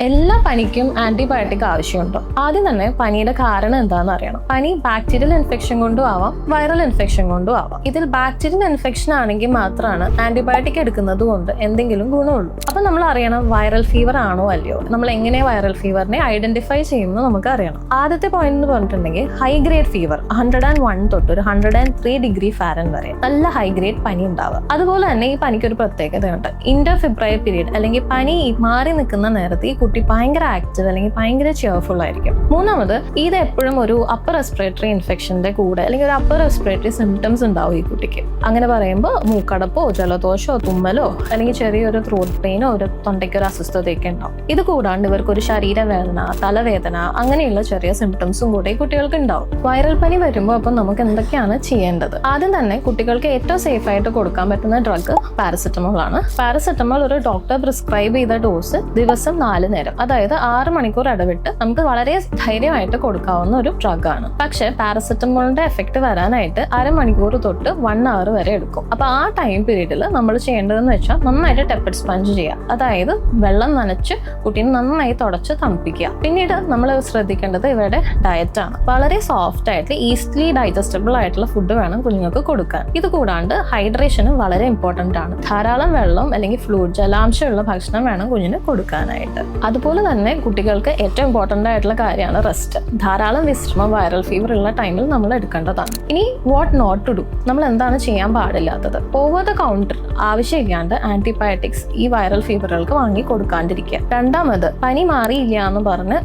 എല്ലാ പനിക്കും ആന്റിബയോട്ടിക് ആവശ്യമുണ്ടോ? ആദ്യം തന്നെ പനിയുടെ കാരണം എന്താണെന്ന് അറിയണം. പനി ബാക്ടീരിയൽ ഇൻഫെക്ഷൻ കൊണ്ടും ആവാം, വൈറൽ ഇൻഫെക്ഷൻ കൊണ്ടും ആവാം. ഇതിൽ ബാക്ടീരിയൽ ഇൻഫെക്ഷൻ ആണെങ്കിൽ മാത്രമാണ് ആന്റിബയോട്ടിക് എടുക്കുന്നത് കൊണ്ട് എന്തെങ്കിലും ഗുണമുള്ളൂ. അപ്പൊ നമ്മൾ അറിയണം വൈറൽ ഫീവർ ആണോ അല്ലയോ. നമ്മൾ എങ്ങനെ വൈറൽ ഫീവറിനെ ഐഡന്റിഫൈ ചെയ്യുമെന്ന് നമുക്ക് അറിയണം. ആദ്യത്തെ പോയിന്റ് എന്ന് പറഞ്ഞിട്ടുണ്ടെങ്കിൽ ഹൈ ഗ്രേഡ് ഫീവർ 101 തൊട്ട് ഒരു 103 ഡിഗ്രി ഫാരൻ വരെ നല്ല ഹൈ ഗ്രേഡ് പനി ഉണ്ടാവുക. അതുപോലെ തന്നെ ഈ പനിക്ക് ഒരു പ്രത്യേകതയുണ്ട്. ഇന്റർഫെബ്രൈൽ പീരീഡ് അല്ലെങ്കിൽ പനി മാറി നിൽക്കുന്ന നേരത്ത് ഈ കുട്ടി ഭയങ്കര ആക്റ്റീവ് അല്ലെങ്കിൽ ഭയങ്കര ചെയർഫുൾ ആയിരിക്കും. മൂന്നാമത് ഇത് എപ്പോഴും ഒരു അപ്പർ റെസ്പിറേറ്ററി ഇൻഫെക്ഷന്റെ കൂടെ അല്ലെങ്കിൽ ഒരു അപ്പർ റെസ്പിറേറ്ററി സിംറ്റംസ് ഉണ്ടാവും ഈ കുട്ടിക്ക്. അങ്ങനെ പറയുമ്പോൾ മൂക്കടപ്പോ ജലദോഷമോ തുമ്മലോ അല്ലെങ്കിൽ ചെറിയൊരു ത്രോട്ട് പെയിനോ ഒരു തൊണ്ടയ്ക്ക് ഒരു അസ്വസ്ഥതയൊക്കെ ഉണ്ടാവും. ഇത് കൂടാണ്ട് ഇവർക്ക് ഒരു ശരീരവേദന, തലവേദന അങ്ങനെയുള്ള ചെറിയ സിംറ്റംസും കൂടെ ഈ കുട്ടികൾക്ക് ഉണ്ടാവും. വൈറൽ പനി വരുമ്പോൾ അപ്പം നമുക്ക് എന്തൊക്കെയാണ് ചെയ്യേണ്ടത്? ആദ്യം തന്നെ കുട്ടികൾക്ക് ഏറ്റവും സേഫ് ആയിട്ട് കൊടുക്കാൻ പറ്റുന്ന ഡ്രഗ് പാരസെറ്റമോൾ ആണ്. പാരസെറ്റമോൾ ഒരു ഡോക്ടർ പ്രിസ്ക്രൈബ് ചെയ്ത ഡോസ് ദിവസം 4 നേരം, അതായത് 6 മണിക്കൂർ ഇടവിട്ട് നമുക്ക് വളരെ ധൈര്യമായിട്ട് കൊടുക്കാവുന്ന ഒരു ഡ്രഗ് ആണ്. പക്ഷെ പാരസെറ്റമോളിന്റെ എഫക്ട് വരാനായിട്ട് 1/2 മണിക്കൂർ തൊട്ട് 1 അവർ വരെ എടുക്കും. അപ്പൊ ആ ടൈം പീരീഡിൽ നമ്മൾ ചെയ്യേണ്ടതെന്ന് വെച്ചാൽ നന്നായിട്ട് ടെപ്പഡ് സ്പഞ്ച് ചെയ്യുക, അതായത് വെള്ളം നനച്ച് കുട്ടീനെ നന്നായി തുടച്ച് തണുപ്പിക്കുക. പിന്നീട് നമ്മൾ ശ്രദ്ധിക്കേണ്ടത് ഇവരുടെ ഡയറ്റ് ആണ്. വളരെ സോഫ്റ്റ് ആയിട്ട് ഈസിലി ഡൈജസ്റ്റബിൾ ആയിട്ടുള്ള ഫുഡ് വേണം കുഞ്ഞുങ്ങൾക്ക് കൊടുക്കാൻ. ഇത് കൂടാണ്ട് ഹൈഡ്രേഷനും വളരെ ഇമ്പോർട്ടന്റ് ആണ്. ധാരാളം വെള്ളം അല്ലെങ്കിൽ ഫ്ലൂയിഡ് ജലാംശമുള്ള ഭക്ഷണം വേണം കുഞ്ഞിന് കൊടുക്കാനായിട്ട്. അതുപോലെ തന്നെ കുട്ടികൾക്ക് ഏറ്റവും ഇമ്പോർട്ടന്റ് ആയിട്ടുള്ള കാര്യമാണ് റെസ്റ്റ്. ധാരാളം വിശ്രമം വൈറൽ ഫീവർ ഉള്ള ടൈമിൽ നമ്മൾ എടുക്കേണ്ടതാണ്. ഇനി വാട്ട് നോട്ട് ടു ഡു, നമ്മൾ എന്താണ് ചെയ്യാൻ പാടില്ലാത്തത്? ഓവർ ദ കൗണ്ടർ ആവശ്യമില്ലാണ്ട് ആന്റിബയോട്ടിക്സ് ഈ വൈറൽ ഫീവറുകൾക്ക് വാങ്ങി കൊടുക്കാണ്ടിരിക്കുക. രണ്ടാമത്, പനി മാറിയില്ല എന്ന് പറഞ്ഞ്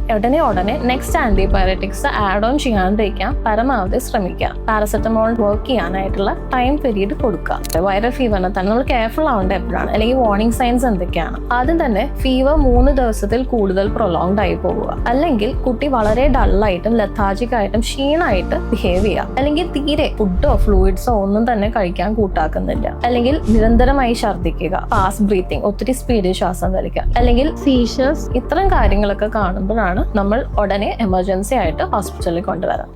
ഉടനെ നെക്സ്റ്റ് ആന്റിബയോട്ടിക്സ് ആഡ് ഓൺ ചെയ്യാണ്ടിരിക്കാൻ പരമാവധി ശ്രമിക്കുക. പാരസെറ്റമോൾ വർക്ക് ചെയ്യാനായിട്ടുള്ള ടൈം പീരീഡ് കൊടുക്കുക. വൈറൽ ഫീവറിനെ തന്നെ നമ്മൾ കെയർഫുൾ ആവേണ്ട എപ്പോഴാണ് അല്ലെങ്കിൽ വാർണിംഗ് സൈൻസ് എന്തൊക്കെയാണ്? ആദ്യം തന്നെ ഫീവർ 3 ദിവസത്തിൽ കൂടുതൽ പ്രൊലോങ്ഡ് ആയി പോവുക, അല്ലെങ്കിൽ കുട്ടി വളരെ ഡള്ളായിട്ടും ലഥാജിക് ആയിട്ടും ക്ഷീണമായിട്ട് ബിഹേവ് ചെയ്യുക, അല്ലെങ്കിൽ തീരെ ഫുഡോ ഫ്ലൂയിഡ്സോ ഒന്നും തന്നെ കഴിക്കാൻ കൂട്ടാക്കുന്നില്ല, അല്ലെങ്കിൽ നിരന്തരമായി ഛർദ്ദിക്കുക, ഫാസ്റ്റ് ബ്രീത്തിങ്, ഒത്തിരി സ്പീഡിൽ ശ്വാസം വലിക്കുക, അല്ലെങ്കിൽ സീഷേഴ്സ്. ഇത്തരം കാര്യങ്ങളൊക്കെ കാണുമ്പോഴാണ് നമ്മൾ ഉടനെ എമർജൻസി ആയിട്ട് ഹോസ്പിറ്റലിൽ കൊണ്ടുവരാം.